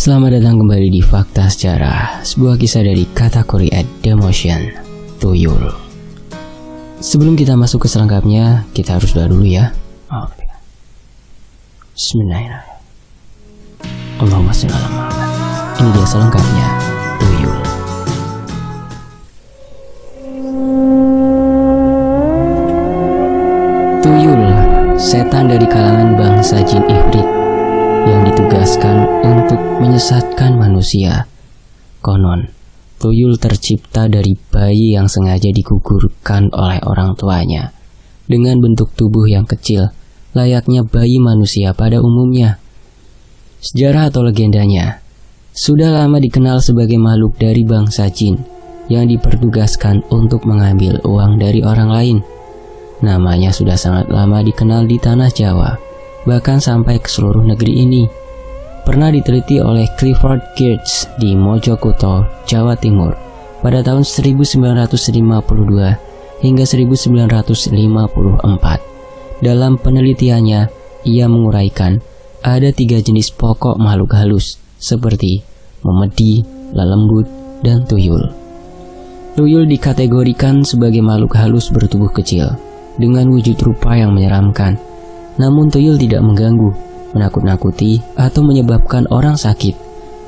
Selamat datang kembali di Fakta Sejarah, sebuah kisah dari kategori Demotion, Tuyul. Sebelum kita masuk ke selengkapnya, kita harus doa dulu ya. Bismillahirrahmanirrahim. Allahumma sholli ala Muhammad. Ini dia selengkapnya, Tuyul. Tuyul, setan dari kalangan bangsa jin Ifrit yang ditugaskan untuk menyesatkan manusia. Konon, tuyul tercipta dari bayi yang sengaja digugurkan oleh orang tuanya dengan bentuk tubuh yang kecil, layaknya bayi manusia pada umumnya. Sejarah atau legendanya sudah lama dikenal sebagai makhluk dari bangsa jin yang dipertugaskan untuk mengambil uang dari orang lain. Namanya sudah sangat lama dikenal di tanah Jawa, bahkan sampai ke seluruh negeri ini. Pernah diteliti oleh Clifford Geertz di Mojokerto, Jawa Timur pada tahun 1952 hingga 1954. Dalam penelitiannya, ia menguraikan ada 3 jenis pokok makhluk halus seperti memedi, lelembut, dan tuyul. Tuyul dikategorikan sebagai makhluk halus bertubuh kecil dengan wujud rupa yang menyeramkan. Namun tuyul tidak mengganggu, menakut-nakuti, atau menyebabkan orang sakit.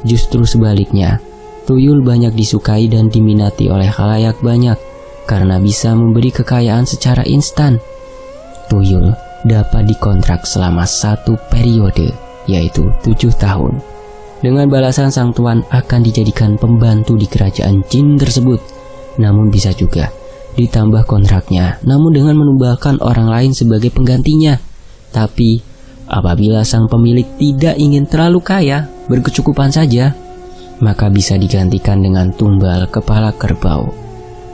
Justru sebaliknya, tuyul banyak disukai dan diminati oleh khalayak banyak karena bisa memberi kekayaan secara instan. Tuyul dapat dikontrak selama 1 periode, yaitu 7 tahun. Dengan balasan sang tuan akan dijadikan pembantu di kerajaan jin tersebut. Namun bisa juga ditambah kontraknya, namun dengan menumbalkan orang lain sebagai penggantinya. Tapi, apabila sang pemilik tidak ingin terlalu kaya, berkecukupan saja, maka bisa digantikan dengan tumbal kepala kerbau.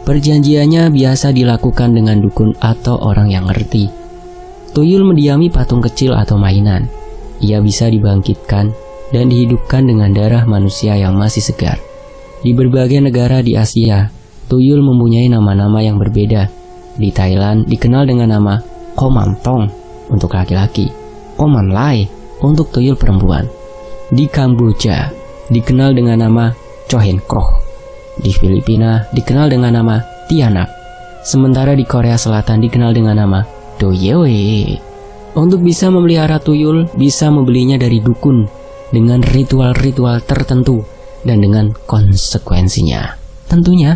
Perjanjiannya biasa dilakukan dengan dukun atau orang yang ngerti. Tuyul mendiami patung kecil atau mainan. Ia bisa dibangkitkan dan dihidupkan dengan darah manusia yang masih segar. Di berbagai negara di Asia, tuyul mempunyai nama-nama yang berbeda. Di Thailand dikenal dengan nama Komantong untuk laki-laki, Komanlai untuk tuyul perempuan. Di Kamboja dikenal dengan nama Chohen Kroh. Di Filipina dikenal dengan nama Tianak. Sementara di Korea Selatan dikenal dengan nama Doyewe. Untuk bisa memelihara tuyul, bisa membelinya dari dukun dengan ritual-ritual tertentu dan dengan konsekuensinya. Tentunya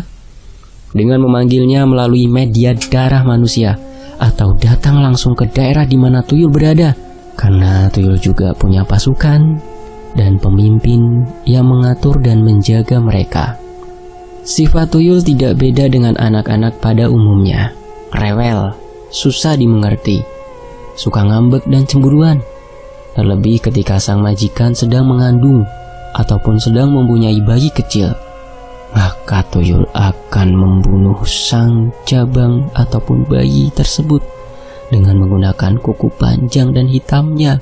dengan memanggilnya melalui media darah manusia atau datang langsung ke daerah di mana tuyul berada, karena tuyul juga punya pasukan dan pemimpin yang mengatur dan menjaga mereka. Sifat tuyul tidak beda dengan anak-anak pada umumnya. Rewel, susah dimengerti, suka ngambek dan cemburuan. Terlebih ketika sang majikan sedang mengandung ataupun sedang mempunyai bayi kecil, maka tuyul akan membunuh sang jabang ataupun bayi tersebut dengan menggunakan kuku panjang dan hitamnya,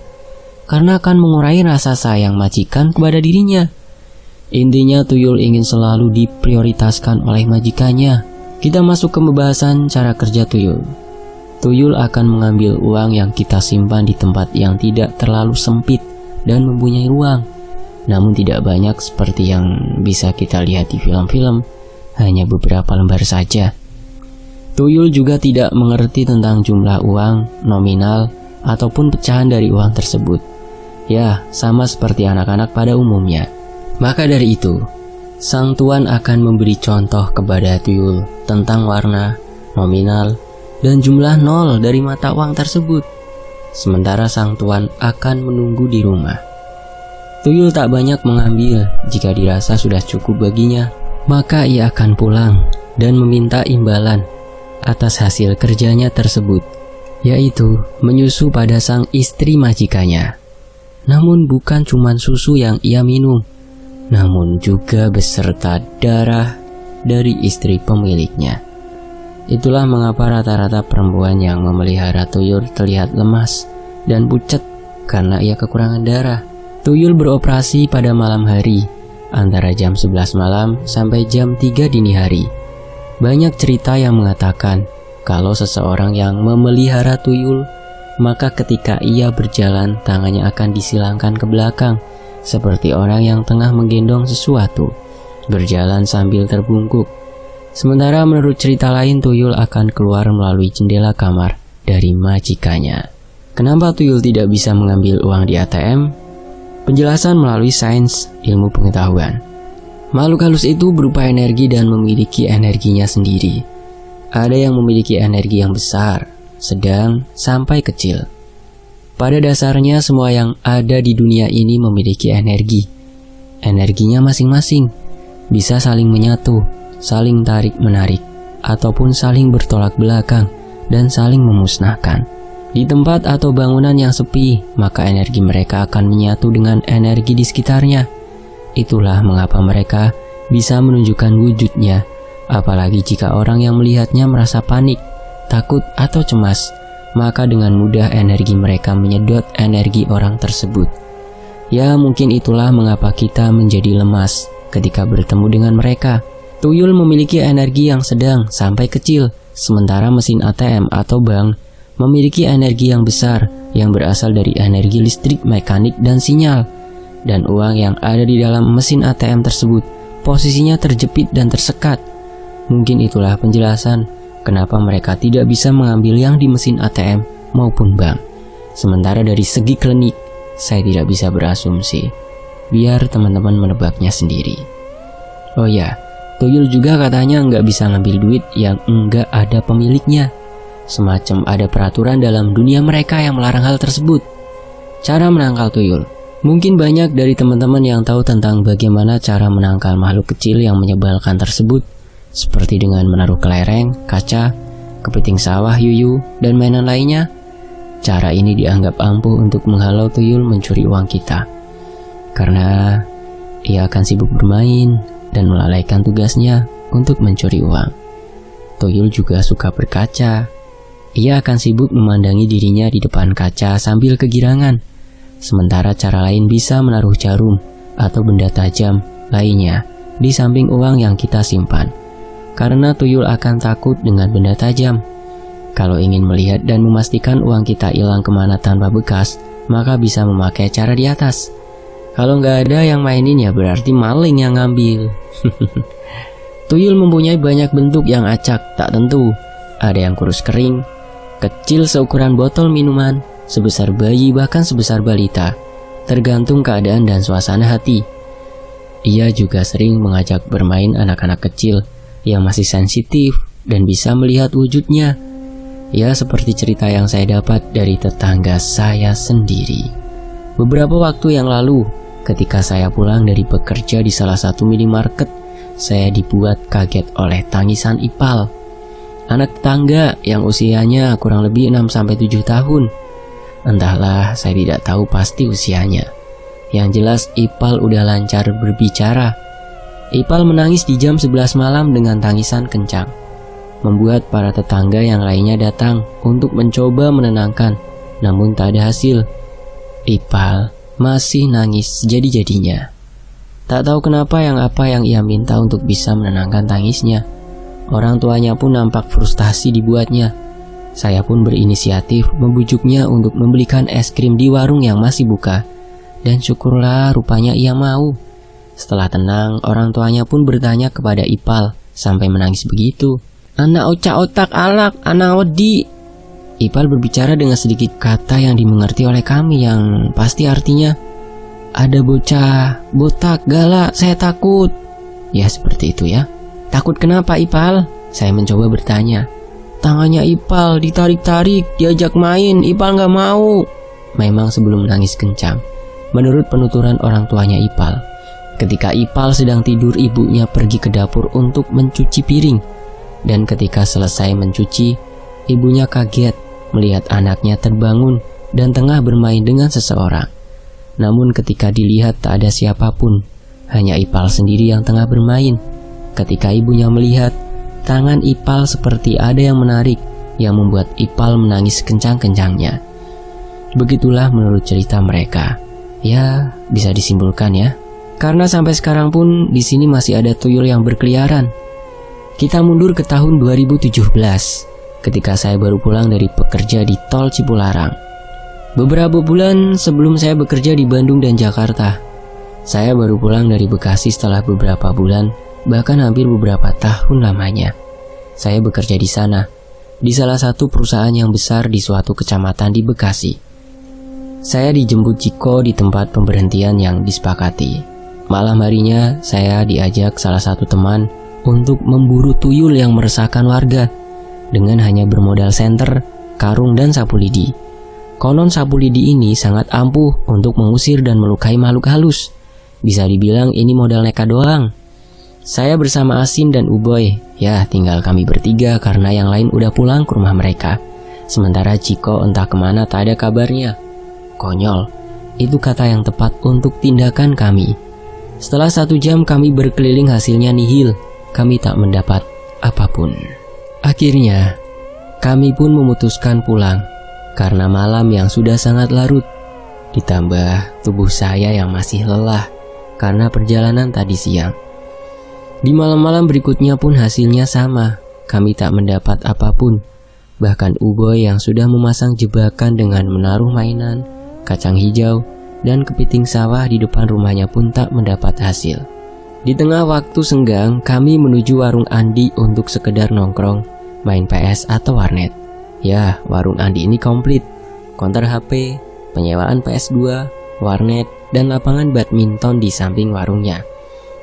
karena akan mengurai rasa sayang majikan kepada dirinya. Intinya tuyul ingin selalu diprioritaskan oleh majikannya. Kita masuk ke pembahasan cara kerja tuyul. Tuyul akan mengambil uang yang kita simpan di tempat yang tidak terlalu sempit dan mempunyai ruang, namun tidak banyak seperti yang bisa kita lihat di film-film, hanya beberapa lembar saja. Tuyul juga tidak mengerti tentang jumlah uang, nominal, ataupun pecahan dari uang tersebut. Ya, sama seperti anak-anak pada umumnya. Maka dari itu, sang tuan akan memberi contoh kepada tuyul tentang warna, nominal, dan jumlah nol dari mata uang tersebut. Sementara sang tuan akan menunggu di rumah. Tuyul tak banyak mengambil. Jika dirasa sudah cukup baginya, maka ia akan pulang dan meminta imbalan atas hasil kerjanya tersebut, yaitu menyusu pada sang istri majikannya. Namun bukan cuma susu yang ia minum, namun juga beserta darah dari istri pemiliknya. Itulah mengapa rata-rata perempuan yang memelihara tuyul terlihat lemas dan pucat karena ia kekurangan darah. Tuyul beroperasi pada malam hari, antara jam 11 malam sampai jam 3 dini hari. Banyak cerita yang mengatakan kalau seseorang yang memelihara tuyul, maka ketika ia berjalan tangannya akan disilangkan ke belakang seperti orang yang tengah menggendong sesuatu, berjalan sambil terbungkuk. Sementara menurut cerita lain, tuyul akan keluar melalui jendela kamar dari majikannya. Kenapa tuyul tidak bisa mengambil uang di ATM? Penjelasan melalui sains ilmu pengetahuan. Makhluk halus itu berupa energi dan memiliki energinya sendiri. Ada yang memiliki energi yang besar, sedang, sampai kecil. Pada dasarnya semua yang ada di dunia ini memiliki energi. Energinya masing-masing, bisa saling menyatu, saling tarik-menarik, ataupun saling bertolak belakang dan saling memusnahkan. Di tempat atau bangunan yang sepi, maka energi mereka akan menyatu dengan energi di sekitarnya. Itulah mengapa mereka bisa menunjukkan wujudnya, apalagi jika orang yang melihatnya merasa panik, takut, atau cemas, maka dengan mudah energi mereka menyedot energi orang tersebut. Ya, mungkin itulah mengapa kita menjadi lemas ketika bertemu dengan mereka. Tuyul memiliki energi yang sedang sampai kecil, sementara mesin ATM atau bank memiliki energi yang besar yang berasal dari energi listrik, mekanik, dan sinyal. Dan uang yang ada di dalam mesin ATM tersebut posisinya terjepit dan tersekat. Mungkin itulah penjelasan kenapa mereka tidak bisa mengambil yang di mesin ATM maupun bank. Sementara dari segi klinik, saya tidak bisa berasumsi. Biar teman-teman menebaknya sendiri. Oh ya, tuyul juga katanya nggak bisa ngambil duit yang nggak ada pemiliknya. Semacam ada peraturan dalam dunia mereka yang melarang hal tersebut. Cara menangkal tuyul. Mungkin banyak dari teman-teman yang tahu tentang bagaimana cara menangkal makhluk kecil yang menyebalkan tersebut, seperti dengan menaruh kelereng, kaca, kepiting sawah, yuyu, dan mainan lainnya. Cara ini dianggap ampuh untuk menghalau tuyul mencuri uang kita, karena ia akan sibuk bermain dan melalaikan tugasnya untuk mencuri uang. Tuyul juga suka berkaca. Ia akan sibuk memandangi dirinya di depan kaca sambil kegirangan. Sementara cara lain bisa menaruh jarum atau benda tajam lainnya di samping uang yang kita simpan. Karena tuyul akan takut dengan benda tajam. Kalau ingin melihat dan memastikan uang kita hilang kemana tanpa bekas, maka bisa memakai cara di atas. Kalau nggak ada yang mainin ya berarti maling yang ngambil. Tuyul mempunyai banyak bentuk yang acak, tak tentu. Ada yang kurus kering, kecil seukuran botol minuman, sebesar bayi bahkan sebesar balita, tergantung keadaan dan suasana hati. Ia juga sering mengajak bermain anak-anak kecil yang masih sensitif dan bisa melihat wujudnya. Ya, seperti cerita yang saya dapat dari tetangga saya sendiri. Beberapa waktu yang lalu, ketika saya pulang dari bekerja di salah satu minimarket, saya dibuat kaget oleh tangisan Ipal, anak tetangga yang usianya kurang lebih 6-7 tahun. Entahlah, saya tidak tahu pasti usianya. Yang jelas Ipal udah lancar berbicara. Ipal menangis di jam 11 malam dengan tangisan kencang, membuat para tetangga yang lainnya datang untuk mencoba menenangkan, namun tak ada hasil. Ipal masih nangis jadi-jadinya. Tak tahu kenapa apa yang ia minta untuk bisa menenangkan tangisnya. Orang tuanya pun nampak frustasi dibuatnya. Saya pun berinisiatif membujuknya untuk membelikan es krim di warung yang masih buka. Dan syukurlah rupanya ia mau. Setelah tenang, orang tuanya pun bertanya kepada Ipal sampai menangis begitu. "Anak otak alak, anak odi." Ipal berbicara dengan sedikit kata yang dimengerti oleh kami, yang pasti artinya, "Ada bocah, botak, galak, saya takut." Ya seperti itu ya. "Takut kenapa Ipal?" Saya mencoba bertanya. "Tangannya Ipal ditarik-tarik, diajak main, Ipal gak mau." Memang sebelum menangis kencang. Menurut penuturan orang tuanya Ipal, ketika Ipal sedang tidur, ibunya pergi ke dapur untuk mencuci piring. Dan ketika selesai mencuci, ibunya kaget melihat anaknya terbangun dan tengah bermain dengan seseorang. Namun ketika dilihat tak ada siapapun, hanya Ipal sendiri yang tengah bermain. Ketika ibunya melihat, tangan Ipal seperti ada yang menarik, yang membuat Ipal menangis kencang-kencangnya. Begitulah menurut cerita mereka. Ya, bisa disimpulkan ya. Karena sampai sekarang pun di sini masih ada tuyul yang berkeliaran. Kita mundur ke tahun 2017, ketika saya baru pulang dari bekerja di Tol Cipularang. Beberapa bulan sebelum saya bekerja di Bandung dan Jakarta, Saya baru pulang dari Bekasi setelah beberapa bulan, bahkan hampir beberapa tahun lamanya. Saya bekerja di sana, di salah satu perusahaan yang besar di suatu kecamatan di Bekasi. Saya dijemput Ciko di tempat pemberhentian yang disepakati. Malam harinya, saya diajak salah satu teman untuk memburu tuyul yang meresahkan warga dengan hanya bermodal senter, karung, dan sapu lidi. Konon sapu lidi ini sangat ampuh untuk mengusir dan melukai makhluk halus. Bisa dibilang ini modal nekat doang. Saya bersama Asin dan Uboy, ya tinggal kami bertiga karena yang lain udah pulang ke rumah mereka. Sementara Ciko entah kemana tak ada kabarnya. Konyol, itu kata yang tepat untuk tindakan kami. Setelah 1 jam kami berkeliling, hasilnya nihil. Kami tak mendapat apapun. Akhirnya, kami pun memutuskan pulang karena malam yang sudah sangat larut. Ditambah tubuh saya yang masih lelah karena perjalanan tadi siang. Di malam-malam berikutnya pun hasilnya sama. Kami tak mendapat apapun. Bahkan Uboy yang sudah memasang jebakan dengan menaruh mainan, kacang hijau, dan kepiting sawah di depan rumahnya pun tak mendapat hasil. Di tengah waktu senggang, kami menuju warung Andi untuk sekedar nongkrong, main PS atau warnet. Ya, warung Andi ini komplit. Konter HP, penyewaan PS2, warnet, dan lapangan badminton di samping warungnya.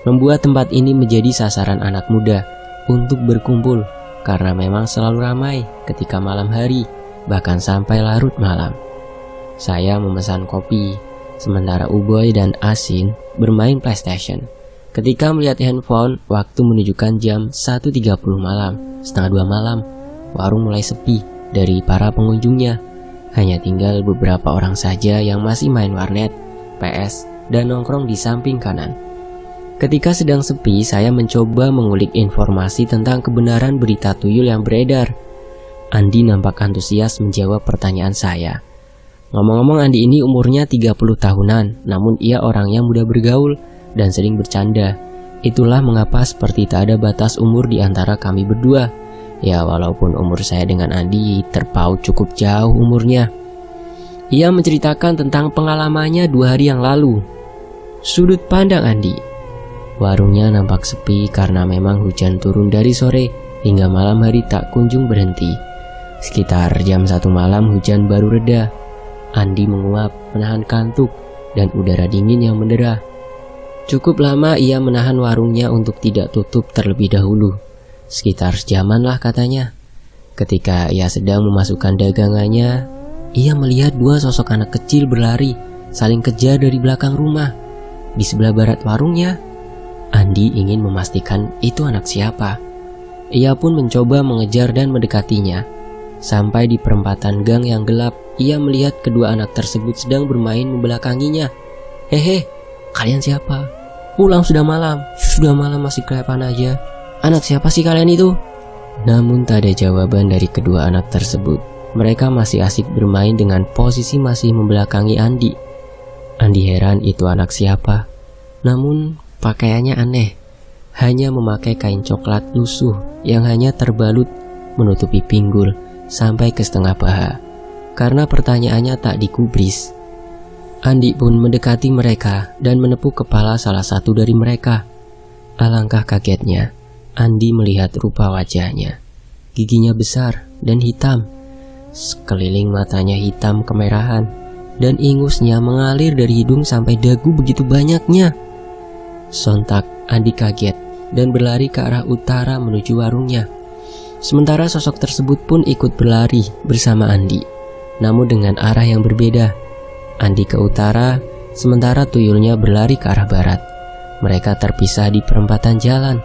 Membuat tempat ini menjadi sasaran anak muda untuk berkumpul karena memang selalu ramai ketika malam hari, bahkan sampai larut malam. Saya memesan kopi, sementara Uboy dan Asin bermain PlayStation. Ketika melihat handphone, waktu menunjukkan jam 1.30 malam, setengah 2 malam, warung mulai sepi dari para pengunjungnya. Hanya tinggal beberapa orang saja yang masih main warnet, PS, dan nongkrong di samping kanan. Ketika sedang sepi, saya mencoba mengulik informasi tentang kebenaran berita tuyul yang beredar. Andi nampak antusias menjawab pertanyaan saya. Ngomong-ngomong, Andi ini umurnya 30 tahunan, namun ia orangnya mudah bergaul dan sering bercanda. Itulah mengapa seperti tak ada batas umur di antara kami berdua. Ya, walaupun umur saya dengan Andi terpaut cukup jauh umurnya. Ia menceritakan tentang pengalamannya 2 hari yang lalu. Sudut pandang Andi. Warungnya nampak sepi karena memang hujan turun dari sore hingga malam hari tak kunjung berhenti. Sekitar jam 1 malam hujan baru reda. Andi menguap, menahan kantuk dan udara dingin yang mendera. Cukup lama ia menahan warungnya untuk tidak tutup terlebih dahulu. Sekitar sejaman lah katanya. Ketika ia sedang memasukkan dagangannya, ia melihat 2 sosok anak kecil berlari saling kejar dari belakang rumah. Di sebelah barat warungnya, Andi ingin memastikan itu anak siapa. Ia pun mencoba mengejar dan mendekatinya. Sampai di perempatan gang yang gelap, ia melihat kedua anak tersebut sedang bermain membelakanginya. Hehe, kalian siapa? Pulang sudah malam. Sudah malam masih kelapan aja. Anak siapa sih kalian itu? Namun tak ada jawaban dari kedua anak tersebut. Mereka masih asik bermain dengan posisi masih membelakangi Andi. Andi heran itu anak siapa. Namun pakaiannya aneh. Hanya memakai kain coklat lusuh yang hanya terbalut menutupi pinggul sampai ke setengah paha. Karena pertanyaannya tak digubris, Andi pun mendekati mereka dan menepuk kepala salah satu dari mereka. Alangkah kagetnya Andi melihat rupa wajahnya. Giginya besar dan hitam. Sekeliling matanya hitam kemerahan dan ingusnya mengalir dari hidung sampai dagu begitu banyaknya. Sontak Andi kaget dan berlari ke arah utara menuju warungnya. Sementara sosok tersebut pun ikut berlari bersama Andi, namun dengan arah yang berbeda. Andi ke utara, sementara tuyulnya berlari ke arah barat. Mereka terpisah di perempatan jalan.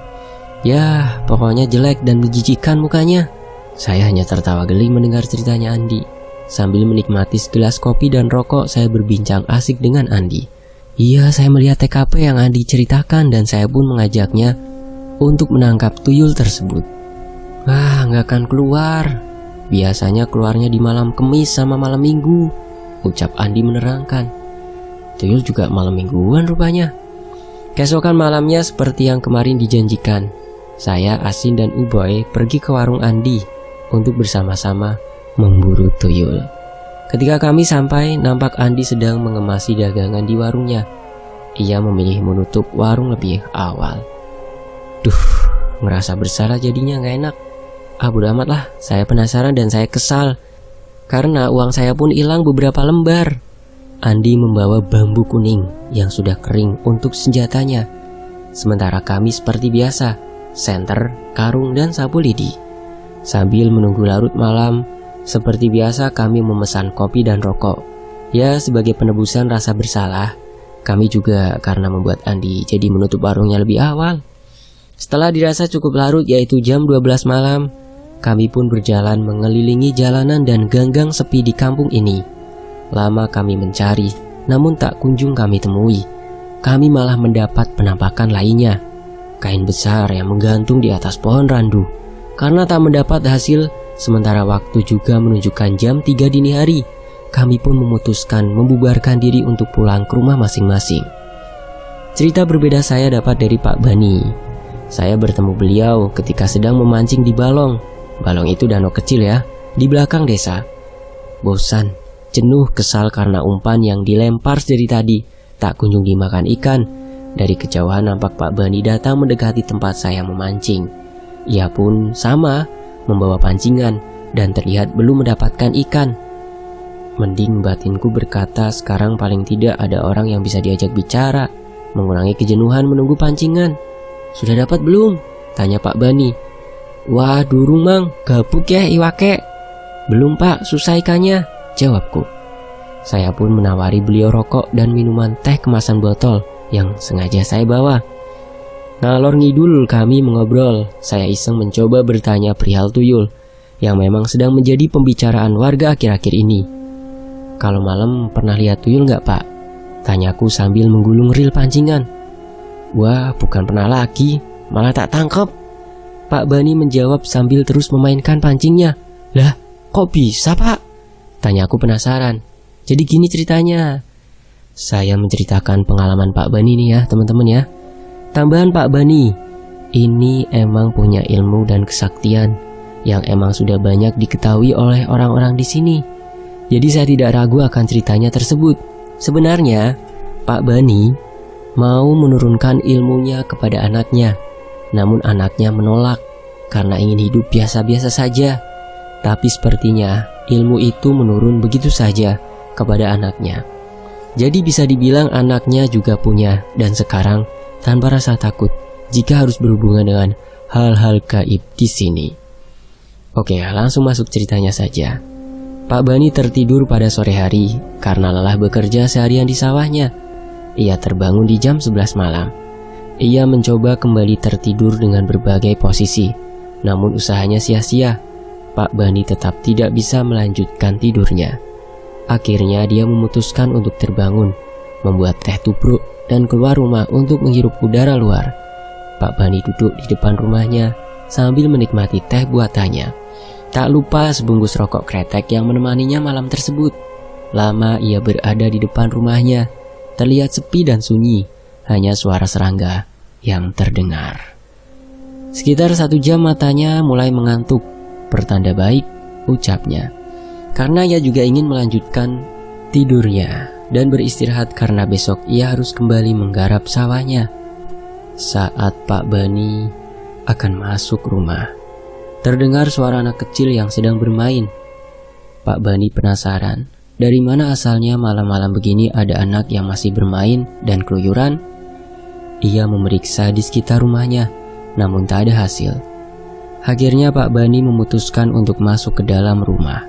Ya, pokoknya jelek dan menjijikkan mukanya. Saya hanya tertawa geli mendengar ceritanya Andi. Sambil menikmati segelas kopi dan rokok, saya berbincang asik dengan Andi. Iya, saya melihat TKP yang Andi ceritakan dan saya pun mengajaknya untuk menangkap tuyul tersebut. Wah, nggak akan keluar. Biasanya keluarnya di malam Kemis sama malam Minggu, ucap Andi menerangkan. Tuyul juga malam mingguan rupanya. Keesokan malamnya seperti yang kemarin dijanjikan, saya, Asin, dan Uboy pergi ke warung Andi untuk bersama-sama memburu tuyul. Ketika kami sampai, nampak Andi sedang mengemasi dagangan di warungnya. ia memilih menutup warung lebih awal. Ngerasa bersalah jadinya gak enak. Bodo amat lah, saya penasaran dan saya kesal. Karena uang saya pun hilang beberapa lembar. Andi membawa bambu kuning yang sudah kering untuk senjatanya. Sementara kami seperti biasa, senter, karung, dan sapu lidi. Sambil menunggu larut malam, seperti biasa kami memesan kopi dan rokok. Ya, sebagai penebusan rasa bersalah. Kami juga karena membuat Andi jadi menutup warungnya lebih awal. Setelah dirasa cukup larut, yaitu jam 12 malam, kami pun berjalan mengelilingi jalanan dan ganggang sepi di kampung ini. Lama kami mencari, namun tak kunjung kami temui. Kami malah mendapat penampakan lainnya. Kain besar yang menggantung di atas pohon randu. Karena tak mendapat hasil, sementara waktu juga menunjukkan jam 3 dini hari, kami pun memutuskan membubarkan diri untuk pulang ke rumah masing-masing. Cerita berbeda saya dapat dari Pak Bani. Saya bertemu beliau ketika sedang memancing di balong. Balong itu danau kecil ya, di belakang desa. Bosan, jenuh, kesal karena umpan yang dilempar dari tadi tak kunjung dimakan ikan. Dari kejauhan nampak Pak Bani datang mendekati tempat saya memancing. Ia pun sama, membawa pancingan dan terlihat belum mendapatkan ikan. Mending batinku berkata sekarang paling tidak ada orang yang bisa diajak bicara, mengurangi kejenuhan menunggu pancingan. Sudah dapat belum? Tanya Pak Bani. Wah, durung mang, gabuk ya iwake. Belum pak, susah ikannya, jawabku. Saya pun menawari beliau rokok dan minuman teh kemasan botol yang sengaja saya bawa. Ngalor ngidul kami mengobrol. Saya iseng mencoba bertanya perihal tuyul yang memang sedang menjadi pembicaraan warga akhir-akhir ini. Kalau malam pernah lihat tuyul nggak pak? Tanyaku sambil menggulung reel pancingan. Wah, bukan pernah lagi, malah tak tangkap. Pak Bani menjawab sambil terus memainkan pancingnya. Lah, kok bisa pak? Tanyaku penasaran. Jadi gini ceritanya. Saya menceritakan pengalaman Pak Bani nih ya teman-teman ya. Tambahan Pak Bani, ini emang punya ilmu dan kesaktian yang emang sudah banyak diketahui oleh orang-orang di sini. Jadi saya tidak ragu akan ceritanya tersebut. Sebenarnya Pak Bani mau menurunkan ilmunya kepada anaknya. Namun anaknya menolak karena ingin hidup biasa-biasa saja. Tapi sepertinya ilmu itu menurun begitu saja kepada anaknya. Jadi bisa dibilang anaknya juga punya dan sekarang tanpa rasa takut jika harus berhubungan dengan hal-hal gaib di sini. Oke, langsung masuk ceritanya saja. Pak Bani tertidur pada sore hari karena lelah bekerja seharian di sawahnya. Ia terbangun di jam 11 malam. Ia mencoba kembali tertidur dengan berbagai posisi, namun usahanya sia-sia. Pak Bani tetap tidak bisa melanjutkan tidurnya. Akhirnya dia memutuskan untuk terbangun, membuat teh tubruk dan keluar rumah untuk menghirup udara luar. Pak Bani duduk di depan rumahnya sambil menikmati teh buatannya. Tak lupa sebungkus rokok kretek yang menemaninya malam tersebut. Lama ia berada di depan rumahnya. Terlihat sepi dan sunyi, hanya suara serangga yang terdengar. Sekitar 1 jam matanya mulai mengantuk. Pertanda baik, ucapnya. Karena ia juga ingin melanjutkan tidurnya dan beristirahat karena besok ia harus kembali menggarap sawahnya. Saat Pak Bani akan masuk rumah, terdengar suara anak kecil yang sedang bermain. Pak Bani penasaran, dari mana asalnya malam-malam begini ada anak yang masih bermain dan keluyuran? Ia memeriksa di sekitar rumahnya, namun tak ada hasil. Akhirnya Pak Bani memutuskan untuk masuk ke dalam rumah.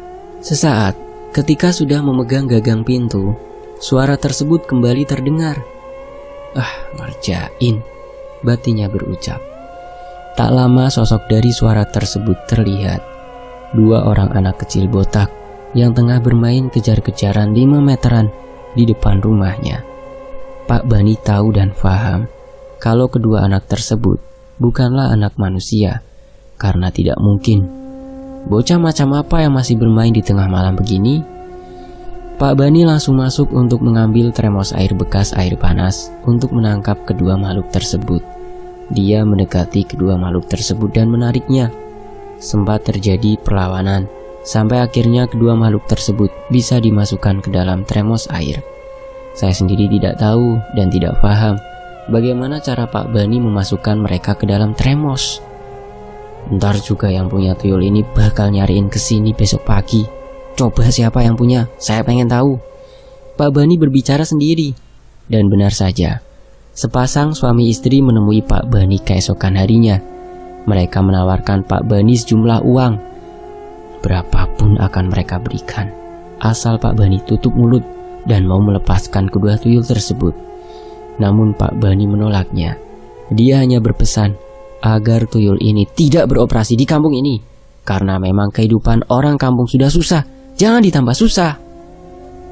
Sesaat, ketika sudah memegang gagang pintu, suara tersebut kembali terdengar. Ngerjain, batinnya berucap. Tak lama sosok dari suara tersebut terlihat. 2 orang anak kecil botak yang tengah bermain kejar-kejaran 5 meteran di depan rumahnya. Pak Bani tahu dan paham kalau kedua anak tersebut bukanlah anak manusia, karena tidak mungkin. Bocah macam apa yang masih bermain di tengah malam begini? Pak Bani langsung masuk untuk mengambil termos air bekas air panas untuk menangkap kedua makhluk tersebut. Dia mendekati kedua makhluk tersebut dan menariknya. Sempat terjadi perlawanan, sampai akhirnya kedua makhluk tersebut bisa dimasukkan ke dalam termos air. Saya sendiri tidak tahu dan tidak paham bagaimana cara Pak Bani memasukkan mereka ke dalam tremos. Ntar juga yang punya tuyul ini bakal nyariin kesini besok pagi. Coba siapa yang punya, saya pengen tahu. Pak Bani berbicara sendiri. Dan benar saja, sepasang suami istri menemui Pak Bani keesokan harinya. Mereka menawarkan Pak Bani sejumlah uang. Berapapun akan mereka berikan, asal Pak Bani tutup mulut dan mau melepaskan kedua tuyul tersebut. Namun Pak Bani menolaknya. Dia hanya berpesan agar tuyul ini tidak beroperasi di kampung ini, karena memang kehidupan orang kampung sudah susah, jangan ditambah susah.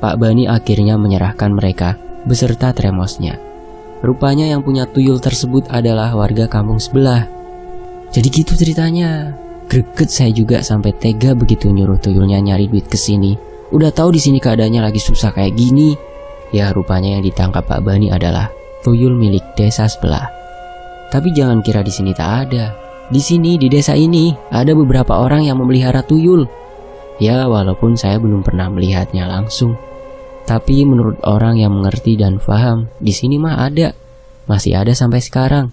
Pak Bani akhirnya menyerahkan mereka beserta tremosnya. Rupanya yang punya tuyul tersebut adalah warga kampung sebelah. Jadi gitu ceritanya. Greget saya juga sampai tega begitu nyuruh tuyulnya nyari duit kesini. Udah tahu di sini keadaannya lagi susah kayak gini. Ya rupanya yang ditangkap Pak Bani adalah tuyul milik desa sebelah. Tapi jangan kira di sini tak ada. Di sini di desa ini ada beberapa orang yang memelihara tuyul. Ya walaupun saya belum pernah melihatnya langsung, tapi menurut orang yang mengerti dan paham, di sini mah ada. Masih ada sampai sekarang.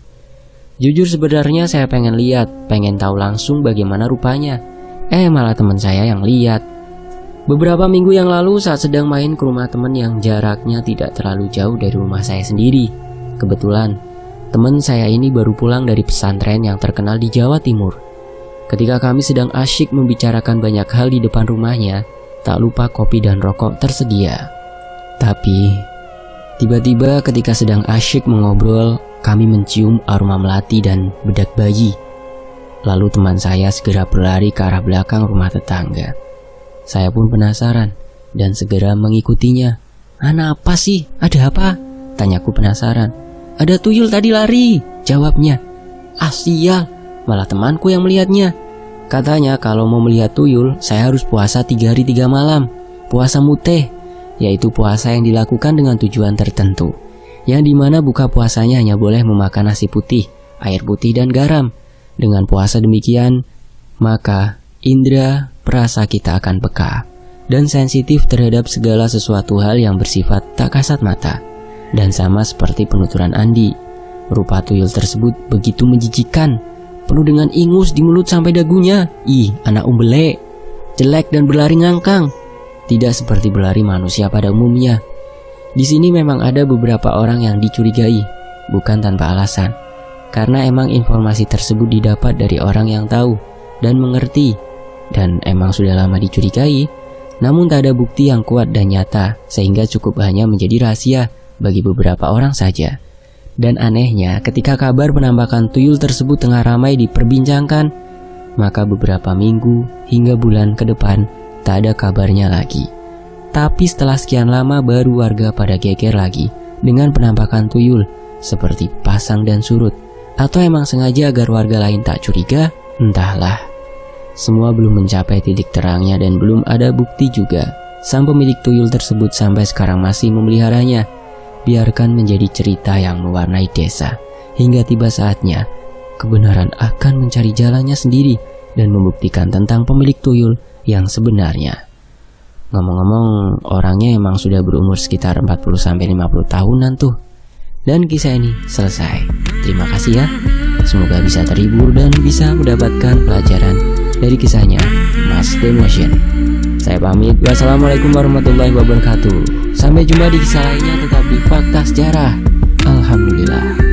Jujur sebenarnya saya pengen lihat, pengen tahu langsung bagaimana rupanya. Malah teman saya yang lihat. Beberapa minggu yang lalu saat sedang main ke rumah teman yang jaraknya tidak terlalu jauh dari rumah saya sendiri. Kebetulan, teman saya ini baru pulang dari pesantren yang terkenal di Jawa Timur. Ketika kami sedang asyik membicarakan banyak hal di depan rumahnya, tak lupa kopi dan rokok tersedia. Tapi, tiba-tiba ketika sedang asyik mengobrol, kami mencium aroma melati dan bedak bayi. Lalu teman saya segera berlari ke arah belakang rumah tetangga. Saya pun penasaran dan segera mengikutinya. "Anak apa sih? Ada apa?" tanyaku penasaran. "Ada tuyul tadi lari," jawabnya. "Ah sial, malah temanku yang melihatnya. Katanya kalau mau melihat tuyul, saya harus puasa 3 hari 3 malam. Puasa muteh, yaitu puasa yang dilakukan dengan tujuan tertentu, yang dimana buka puasanya hanya boleh memakan nasi putih, air putih dan garam. Dengan puasa demikian, maka indera perasa kita akan peka dan sensitif terhadap segala sesuatu hal yang bersifat tak kasat mata. Dan sama seperti penuturan Andi, rupa tuyul tersebut begitu menjijikkan, penuh dengan ingus di mulut sampai dagunya. Ih, anak umbelek, jelek dan berlari ngangkang. Tidak seperti berlari manusia pada umumnya. Di sini memang ada beberapa orang yang dicurigai, bukan tanpa alasan. Karena emang informasi tersebut didapat dari orang yang tahu dan mengerti, dan emang sudah lama dicurigai, namun tak ada bukti yang kuat dan nyata, sehingga cukup hanya menjadi rahasia bagi beberapa orang saja. Dan anehnya, ketika kabar penampakan tuyul tersebut tengah ramai diperbincangkan, maka beberapa minggu hingga bulan ke depan tak ada kabarnya lagi. Tapi setelah sekian lama baru warga pada geger lagi dengan penampakan tuyul, seperti pasang dan surut, atau emang sengaja agar warga lain tak curiga, entahlah. Semua belum mencapai titik terangnya dan belum ada bukti juga. Sang pemilik tuyul tersebut sampai sekarang masih memeliharanya. Biarkan menjadi cerita yang mewarnai desa, hingga tiba saatnya kebenaran akan mencari jalannya sendiri dan membuktikan tentang pemilik tuyul yang sebenarnya. Ngomong-ngomong, orangnya emang sudah berumur sekitar 40-50 tahunan tuh. Dan kisah ini selesai. Terima kasih ya. Semoga bisa terhibur dan bisa mendapatkan pelajaran dari kisahnya Mas Demotion. Saya pamit. Wassalamualaikum warahmatullahi wabarakatuh. Sampai jumpa di kisah lainnya, tetap di Fakta Sejarah. Alhamdulillah.